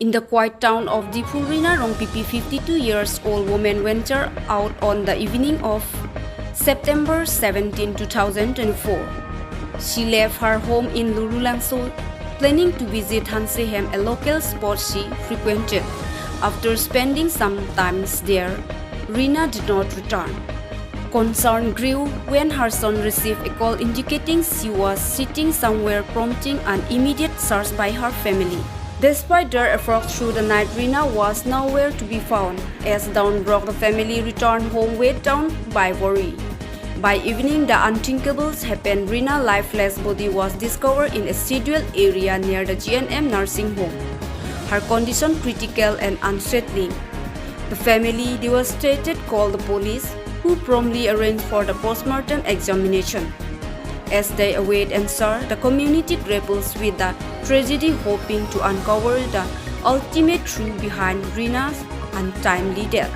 In the quiet town of Diphu, Reena Rongpipi, 52 years old woman, ventured out on the evening of September 17, 2024. She left her home in Lurulangso, planning to visit Hansehem, a local spot she frequented. After spending some time there, Reena did not return. Concern grew when her son received a call indicating she was sitting somewhere, prompting an immediate search by her family. Despite their efforts through the night, Reena was nowhere to be found. As dawn broke, the family returned home weighed down by worry. By evening, the unthinkable happened. Reena's lifeless body was discovered in a scheduled area near the GNM nursing home. Her condition critical and unsettling. The family, devastated, called the police, who promptly arranged for the postmortem examination. As they await answer, the community grapples with the tragedy, hoping to uncover the ultimate truth behind Reena's untimely death.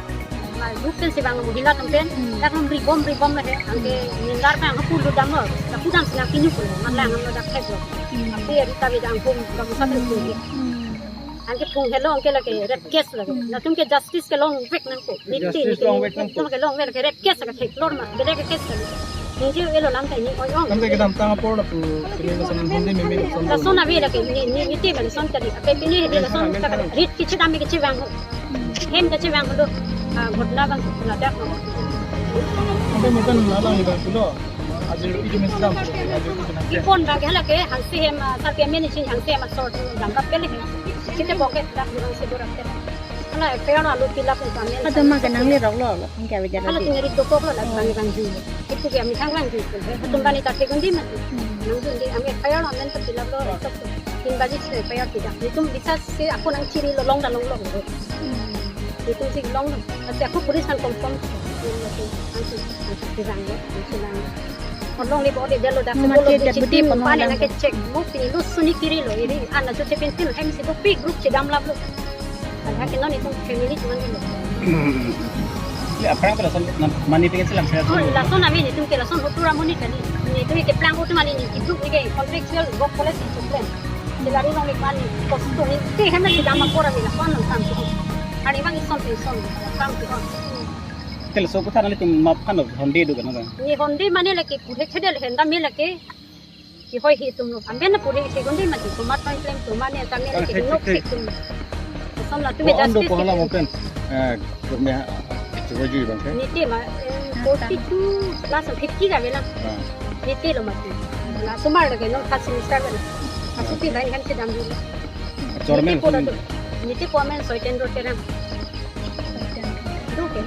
Bukan sebang muhilat mungkin, tapi ribom macam, angke nindar pun angke puluh damer, tapi dan senang kini pun, malah angke dah kebor. Tapi hari tadi dah angkum, kamu satu pun. Angke pun hello, angke lagi red case lagi. Namun ke justice ke long wait nangko, justice long wait nangko. Namun ke long wait ke red case lagi, cek lor mah, beda ke case lagi. Ini elo lantai ni oyong. Lantai kita tangga por la pu, kini macam bondi mimi. Lason avi lagi, ni tiba lason tadi. Apa ini dia lason tak rit kecil kami kecil bang. Hem kecil bang tu. घटना बंग नाटक में अबे mutton लाला ही बात लो आज इधर में सलाम ये कौन बाग है लगे हंसी है सर के मैंने चीज हंसी है सॉर्ट जंगा पहले है कितने पॉकेट दा से दूर रखते हैं ना फेयर आलू पिला पे सामने तो मां के नाम ले रख लो क्या वजह है तो मेरी दो कोप लग बंग बंग जी इतने भी हम सांग जी है तुम बानी ताटे गुंडी मत नंदुंडी हमें फेयर आमें तो पिला लो सब तीन बाजी से फेयर पिला तुम bisa से आपको नंग चिरी लोंग दा लोंग लोंग itu sih long, tapi aku polis kan confirm, nanti dirangkul, orang ni boleh dia lo dah sebelum diciti pemane nak cek, mungkin lu suni kiri lo, ini anak tu cepin tin, hem situ pi grup cedam lah lo, ada kita ni tu family cuma ni lo. Ya, apa yang terasa mani pengen selam saya tu. Oh, lason kami ni tu ke lason hotu ramoni kali, ni tu ke plan hotu mani ni, itu ke contextual work policy tu plan, jadi orang ni mani, kostum ni, tu hem ni cedam apa orang ni lason langsam tu. Hari bang something come to us. Kalau so kita nanti maafkan loh, Honda itu kan? Ni Honda mana lagi? Pura cedel hendak mila ke? Kihoi hitung loh. Ambil na pura ke Honda mati. Tomat paling claim tomat ni kami lagi nok hitung. Samla tu macam justice. Oh, anda pun mungkin, kami cuba juga bang. Ni tema 42 plus 50 dah bela. Ni tema mati. Lah sumar lagi nok kasih mister bela. Kasih pi lain kan sedang dulu. Cormel. Ni tema komen soiten roteran. Dua ke?